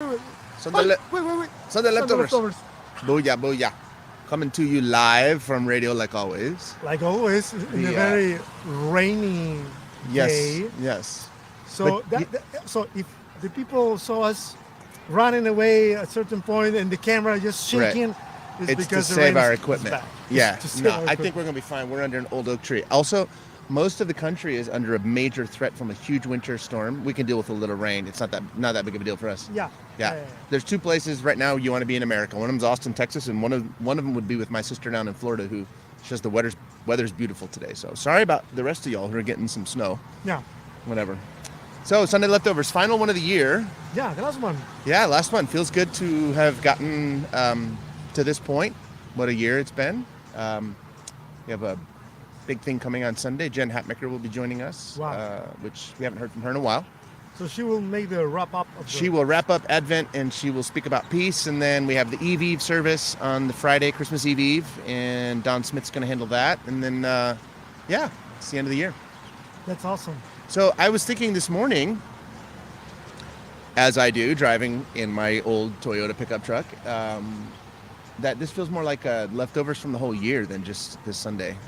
wait. Sunday, Wait. Sunday Sunday leftovers. leftovers. Booyah, booyah. Coming to you live from radio like always. Like always, in a very rainy day. Yes. So But so if the people saw us running away at a certain point and the camera just Right. shaking, it's It's to because the save rain our is equipment. back. Yeah. It's to save No, our I think equipment. we're going to be fine. We're under an old oak tree. Also, most of the country is under a major threat from a huge winter storm. We can deal with a little rain. It's not that big of a deal for us. Yeah. Yeah. There's two places right now you want to be in America. One of them's Austin, Texas, and one of them would be with my sister down in Florida, who says the weather's beautiful today. So sorry about the rest of y'all who are getting some snow. Yeah. Whatever. So Sunday leftovers, final one of the year. Yeah, the last one. Yeah, last one. Feels good to have gotten to this point. What a year it's been. We have a big thing coming on Sunday. Jen Hatmaker will be joining us, Wow. which we haven't heard from her in a while. So she will make the wrap up of the... She will wrap up Advent and she will speak about peace. And then we have the Eve service on the Friday, Christmas Eve, and Don Smith's going to handle that. And then, yeah, it's the end of the year. That's awesome. So I was thinking this morning, as I do, driving in my old Toyota pickup truck, that this feels more like leftovers from the whole year than just this Sunday.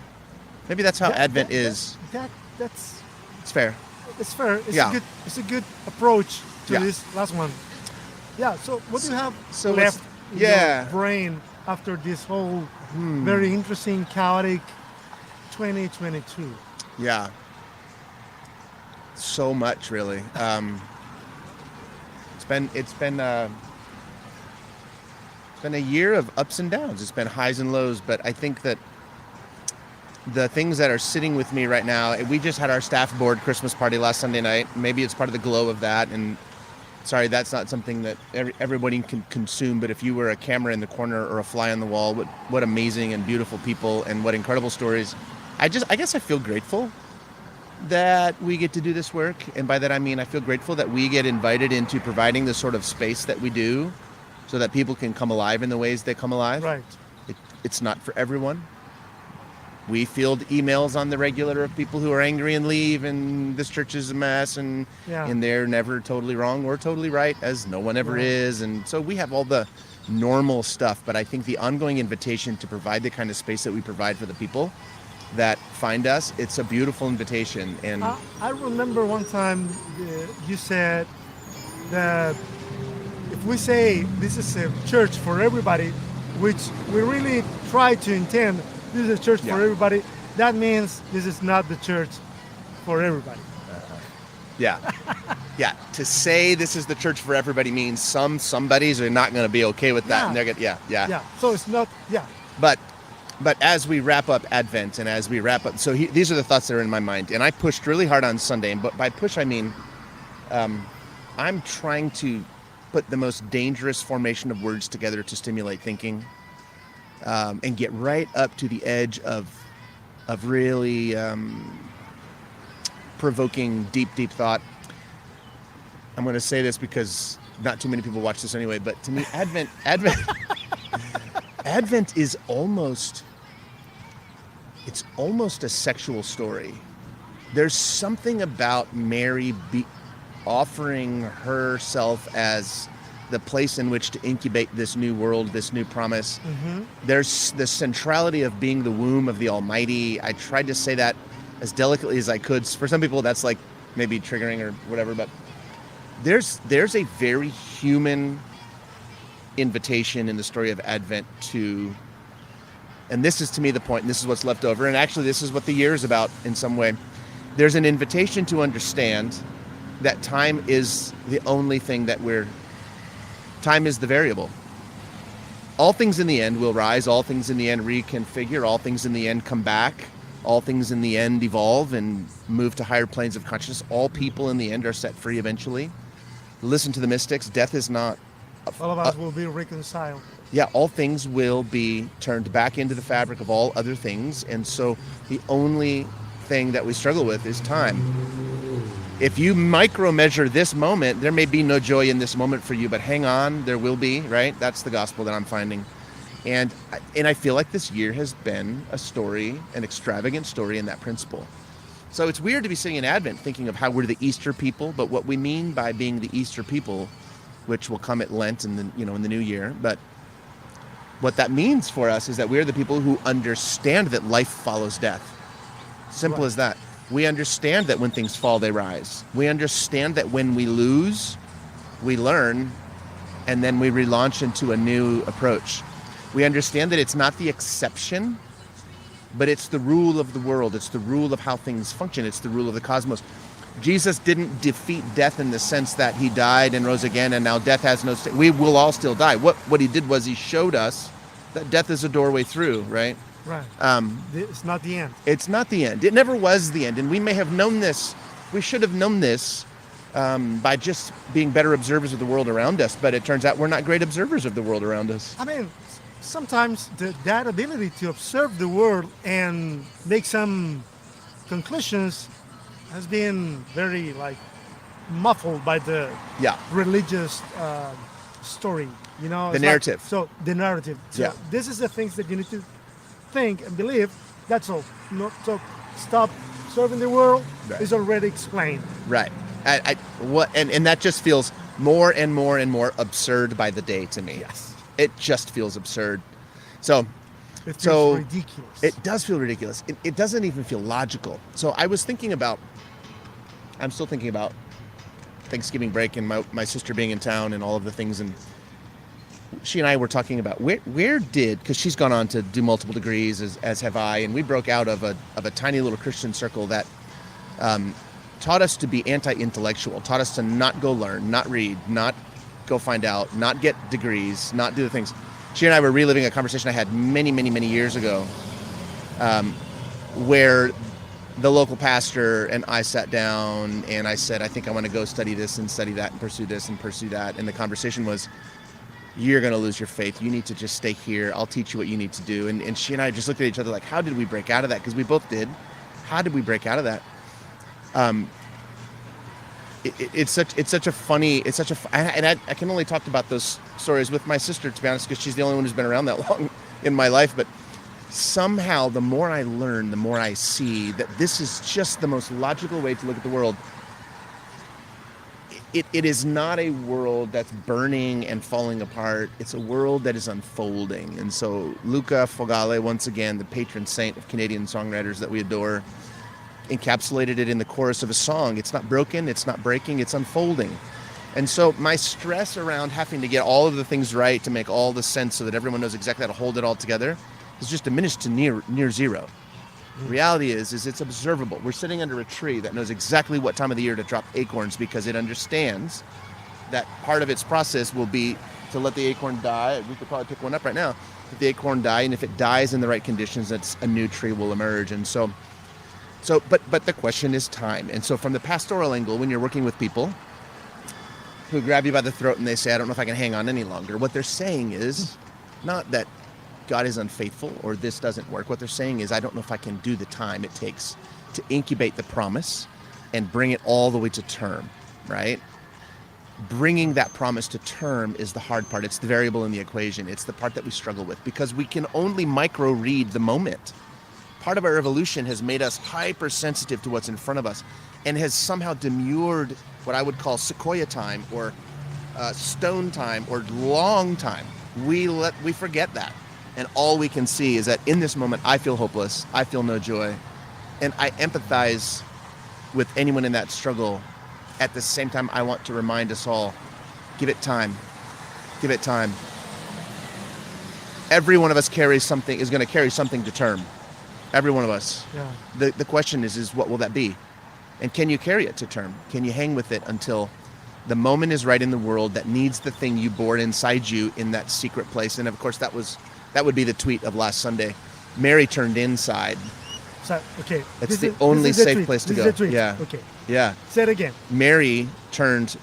Maybe that's how Advent is. That's It's fair. It's fair. Yeah. It's a good approach to Yeah. this last one. Yeah. So what do you have So left in yeah. your brain after this whole very interesting, chaotic 2022? Yeah. So much, really. It's been a year of ups and downs. It's been highs and lows, but I think that the things that are sitting with me right now, we just had our staff board Christmas party last Sunday night. Maybe it's part of the glow of that. And sorry, that's not something that everybody can consume. But if you were a camera in the corner or a fly on the wall, what amazing and beautiful people and what incredible stories. I guess I feel grateful that we get to do this work. And by that, I mean, I feel grateful that we get invited into providing the sort of space that we do so that people can come alive in the ways they come alive. Right. It's not for everyone. We field emails on the regular of people who are angry and leave, and this church is a mess, and they're never totally wrong or totally right, as no one ever is. And so we have all the normal stuff, but I think the ongoing invitation to provide the kind of space that we provide for the people that find us, it's a beautiful invitation. And I remember one time you said that if we say this is a church for everybody, which we really try to intend, this is a church for everybody, that means this is not the church for everybody. Yeah. To say this is the church for everybody means somebodies are not going to be okay with that. And they're going to, Yeah. So it's not, But as we wrap up Advent and as we wrap up, so these are the thoughts that are in my mind. And I pushed really hard on Sunday. But by push, I mean, I'm trying to put the most dangerous formation of words together to stimulate thinking. And get right up to the edge of really provoking deep thought. I'm going to say this because not too many people watch this anyway, but to me, Advent is almost a sexual story. There's something about Mary offering herself as the place in which to incubate this new world, this new promise. Mm-hmm. There's the centrality of being the womb of the Almighty. I tried to say that as delicately as I could. For some people, that's like maybe triggering or whatever, but there's a very human invitation in the story of Advent to, and this is to me the point, and this is what's left over, and actually this is what the year is about in some way. There's an invitation to understand that time is the only thing time is the variable. All things in the end will rise, all things in the end reconfigure, all things in the end come back, all things in the end evolve and move to higher planes of consciousness. All people in the end are set free eventually. Listen to the mystics, death is not... all of us will be reconciled. Yeah, all things will be turned back into the fabric of all other things, and so the only thing that we struggle with is time. If you micro-measure this moment, there may be no joy in this moment for you, but hang on, there will be, right? That's the gospel that I'm finding. And I feel like this year has been a story, an extravagant story in that principle. So it's weird to be sitting in Advent thinking of how we're the Easter people, but what we mean by being the Easter people, which will come at Lent in the new year. But what that means for us is that we're the people who understand that life follows death. Simple as that. We understand that when things fall, they rise. We understand that when we lose, we learn, and then we relaunch into a new approach. We understand that it's not the exception, but it's the rule of the world. It's the rule of how things function. It's the rule of the cosmos. Jesus didn't defeat death in the sense that he died and rose again, and now death has no sting. We will all still die. What he did was he showed us that death is a doorway through, right? Right. It's not the end. It's not the end. It never was the end. And we may have known this. We should have known this by just being better observers of the world around us. But it turns out we're not great observers of the world around us. I mean, sometimes that ability to observe the world and make some conclusions has been very muffled by the religious story, The narrative. The narrative. So this is the things that you need to think and believe. That's all. So stop observing the world. Right. Is already explained. Right. And that just feels more and more and more absurd by the day to me. Yes. It just feels absurd. So it feels ridiculous. It does feel ridiculous. It doesn't even feel logical. So I'm still thinking about Thanksgiving break and my sister being in town and all of the things. And she and I were talking about because she's gone on to do multiple degrees as have I. And we broke out of a tiny little Christian circle that taught us to be anti-intellectual, taught us to not go learn, not read, not go find out, not get degrees, not do the things. She and I were reliving a conversation I had many, many, many years ago where the local pastor and I sat down and I said, I think I want to go study this and study that and pursue this and pursue that. And the conversation was, you're going to lose your faith. You need to just stay here. I'll teach you what you need to do. And she and I just looked at each other like, how did we break out of that? Because we both did. How did we break out of that? It's such a funny, and I can only talk about those stories with my sister, to be honest, because she's the only one who's been around that long in my life. But somehow the more I learn, the more I see that this is just the most logical way to look at the world. It is not a world that's burning and falling apart. It's a world that is unfolding. And so Luca Fogale, once again, the patron saint of Canadian songwriters that we adore, encapsulated it in the chorus of a song. It's not broken, it's not breaking, it's unfolding. And so my stress around having to get all of the things right to make all the sense so that everyone knows exactly how to hold it all together is just diminished to near zero. The reality is it's observable. We're sitting under a tree that knows exactly what time of the year to drop acorns because it understands that part of its process will be to let the acorn die. We could probably pick one up right now. Let the acorn die, and if it dies in the right conditions, a new tree will emerge. And but the question is time. And so from the pastoral angle, when you're working with people who grab you by the throat and they say, I don't know if I can hang on any longer, what they're saying is not that God is unfaithful or this doesn't work. What they're saying is, I don't know if I can do the time it takes to incubate the promise and bring it all the way to term, right? Bringing that promise to term is the hard part. It's the variable in the equation. It's the part that we struggle with because we can only micro-read the moment. Part of our evolution has made us hypersensitive to what's in front of us and has somehow demurred what I would call sequoia time or stone time or long time. We forget that. And all we can see is that in this moment, I feel hopeless. I feel no joy. And I empathize with anyone in that struggle. At the same time, I want to remind us all, give it time. Give it time. Every one of us is going to carry something to term. Every one of us. Yeah. The question is what will that be? And can you carry it to term? Can you hang with it until the moment is right in the world that needs the thing you bore inside you in that secret place? And of course, that would be the tweet of last Sunday. Mary turned inside. So, okay. It's the only safe place to go. Yeah. Okay. Yeah. Say it again. Mary turned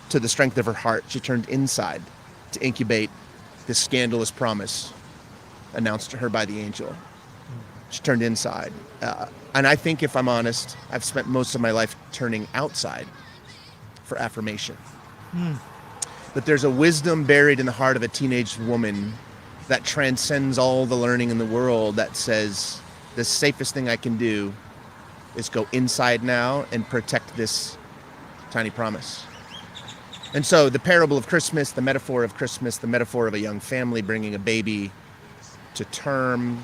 to the strength of her heart. She turned inside to incubate this scandalous promise announced to her by the angel. She turned inside. And I think, if I'm honest, I've spent most of my life turning outside for affirmation. But there's a wisdom buried in the heart of a teenage woman that transcends all the learning in the world that says the safest thing I can do is go inside now and protect this tiny promise. And so the parable of Christmas, the metaphor of Christmas, the metaphor of a young family bringing a baby to term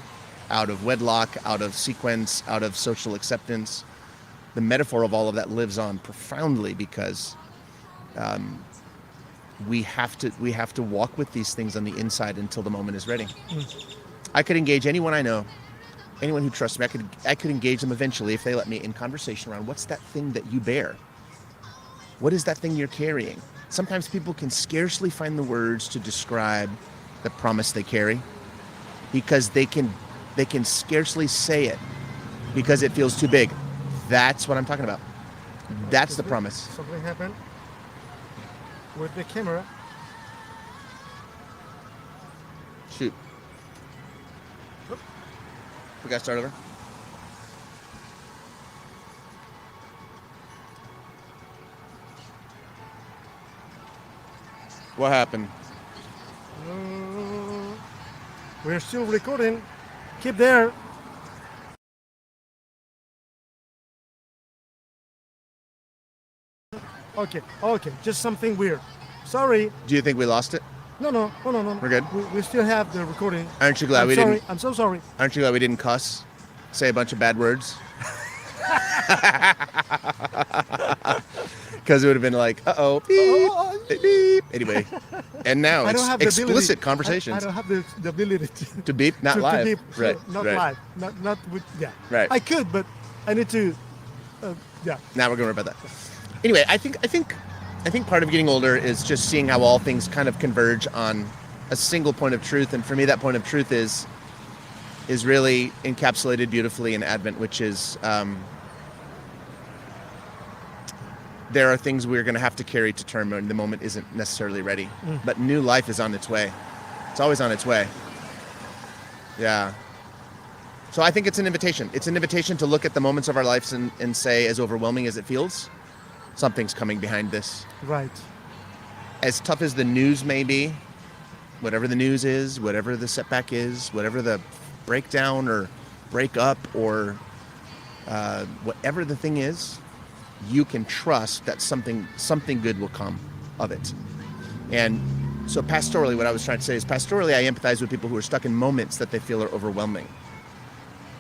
out of wedlock, out of sequence, out of social acceptance, the metaphor of all of that lives on profoundly because we have to walk with these things on the inside until the moment is ready. I could engage anyone I know, anyone who trusts me. I could engage them eventually if they let me in conversation around what's that thing that you bear? What is that thing you're carrying? Sometimes people can scarcely find the words to describe the promise they carry because they can scarcely say it because it feels too big. That's what I'm talking about. That's the promise. Something happened with the camera. Shoot. We got to start over. What happened? We're still recording. Keep there. Okay, just something weird. Sorry. Do you think we lost it? No. We're good? We still have the recording. Aren't you glad we didn't? I'm so sorry. Aren't you glad we didn't cuss? Say a bunch of bad words? Because it would have been like, uh-oh, beep, beep. Anyway, and now it's explicit conversations. I don't have the ability to beep, not live. To beep, right, not right. live. Not with, yeah. Right. I could, but I need to, yeah. Now we're going to worry about that. Anyway, I think part of getting older is just seeing how all things kind of converge on a single point of truth. And for me, that point of truth is really encapsulated beautifully in Advent, which is there are things we're going to have to carry to term when the moment isn't necessarily ready. But new life is on its way. It's always on its way. Yeah. So I think it's an invitation. It's an invitation to look at the moments of our lives and say, as overwhelming as it feels, something's coming behind this. Right. As tough as the news may be, whatever the news is, whatever the setback is, whatever the breakdown or break up or whatever the thing is, you can trust that something good will come of it. And so pastorally, what I was trying to say is pastorally, I empathize with people who are stuck in moments that they feel are overwhelming.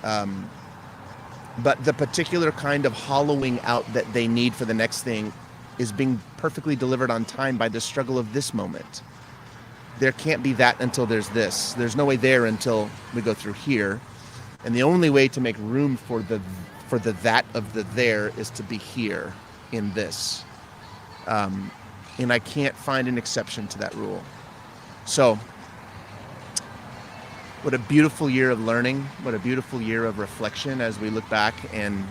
But the particular kind of hollowing out that they need for the next thing is being perfectly delivered on time by the struggle of this moment. There can't be that until there's this. There's no way there until we go through here. And the only way to make room for the that of the there is to be here in this. And I can't find an exception to that rule. So, what a beautiful year of learning. What a beautiful year of reflection as we look back and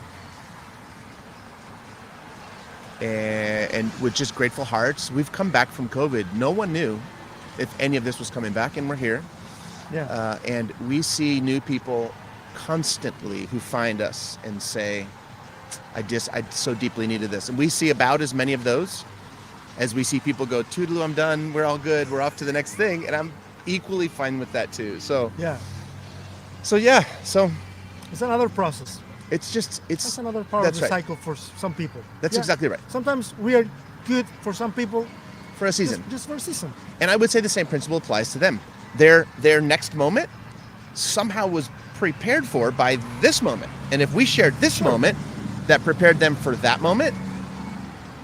with just grateful hearts. We've come back from COVID. No one knew if any of this was coming back, and we're here. Yeah. And we see new people constantly who find us and say, I so deeply needed this. And we see about as many of those as we see people go, toodaloo, I'm done, we're all good, we're off to the next thing. And I'm equally fine with that too. So yeah. So it's another process. That's another part of the cycle for some people. That's exactly right. Sometimes we are good for some people. For a season. Just for a season. And I would say the same principle applies to them. Their next moment somehow was prepared for by this moment. And if we shared this moment that prepared them for that moment,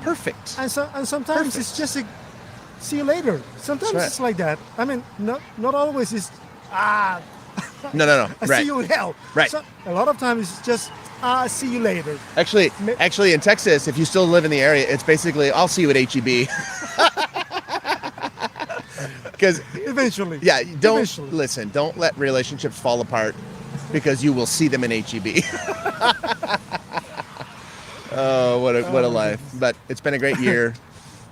perfect. And sometimes it's just a see you later. Sometimes it's like that. I mean, not always is No. I see you in hell. Right. So, a lot of times it's just see you later. Actually, in Texas, if you still live in the area, it's basically I'll see you at HEB. Because eventually. Yeah, don't let relationships fall apart because you will see them in HEB. Oh, what a life. But it's been a great year.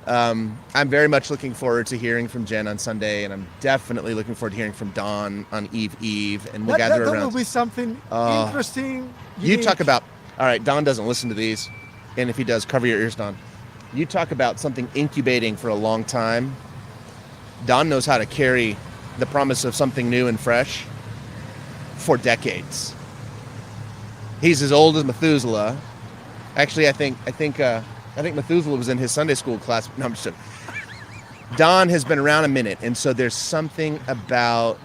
I'm very much looking forward to hearing from Jen on Sunday, and I'm definitely looking forward to hearing from Dawn on Eve, and we'll gather around. That will be something interesting. You talk about, all right, Don doesn't listen to these, and if he does, cover your ears, Don. You talk about something incubating for a long time. Don knows how to carry the promise of something new and fresh for decades. He's as old as Methuselah. Actually, I think Methuselah was in his Sunday school class. No, I'm just joking. Don has been around a minute, and so there's something about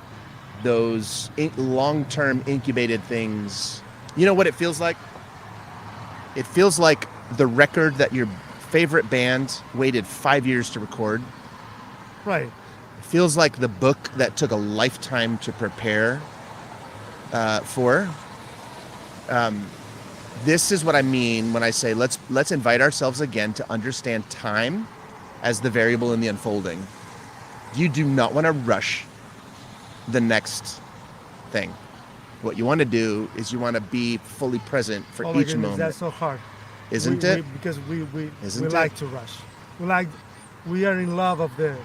those long-term incubated things. You know what it feels like? It feels like the record that your favorite band waited 5 years to record. Right. It feels like the book that took a lifetime to prepare for. This is what I mean when I say let's invite ourselves again to understand time as the variable in the unfolding. You do not want to rush the next thing. What you want to do is you want to be fully present for Oh my each goodness, moment. that's so hard. Isn't it? Because we Isn't it? like to rush. We are in love of the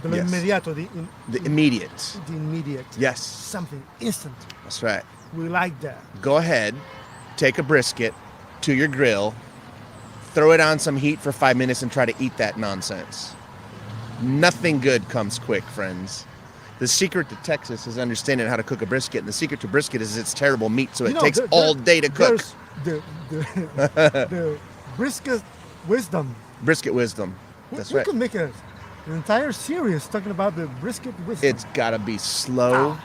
lo Yes. inmediato, The immediate. the immediate. Yes. Something instant. That's right. We like that. Go ahead, take a brisket to your grill, throw it on some heat for 5 minutes and try to eat that nonsense. Nothing good comes quick, friends. The secret to Texas is understanding how to cook a brisket, and the secret to brisket is it's terrible meat, so it takes all day to cook. There's the brisket wisdom. Brisket wisdom. That's We right. could make an entire series talking about the brisket wisdom. It's got to be slow.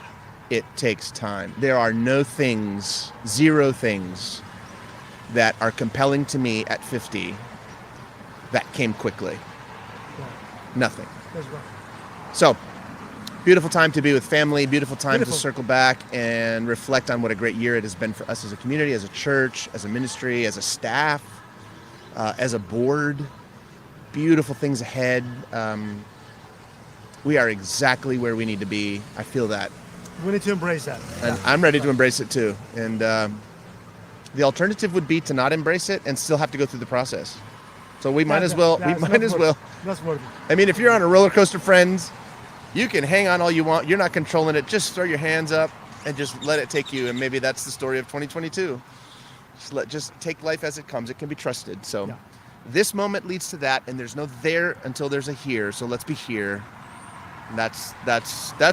It takes time. There are no things, zero things, that are compelling to me at 50 that came quickly. Yeah, Nothing. that's right. So, beautiful time to be with family, beautiful time Beautiful. to circle back and reflect on what a great year it has been for us as a community, as a church, as a ministry, as a staff, as a board. Beautiful things ahead. We are exactly where we need to be. I feel that. We need to embrace that. And I'm ready to embrace it too. And the alternative would be to not embrace it and still have to go through the process. So we might as well. We might as well. That's worth it. I mean, if you're on a roller coaster, friends, you can hang on all you want. You're not controlling it. Just throw your hands up and just let it take you. And maybe that's the story of 2022. Just take life as it comes. It can be trusted. So Yeah. this moment leads to that, and there's no there until there's a here. So let's be here. And that's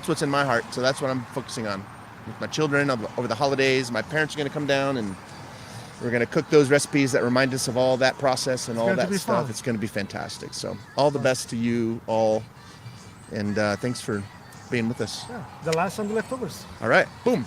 what's in my heart. So that's what I'm focusing on with my children over the holidays. My parents are going to come down, and we're going to cook those recipes that remind us of all that process and all going to that be stuff. fun. It's going to be fantastic. So all the best to you all, and thanks for being with us. Yeah, the last on the leftovers. All right, boom.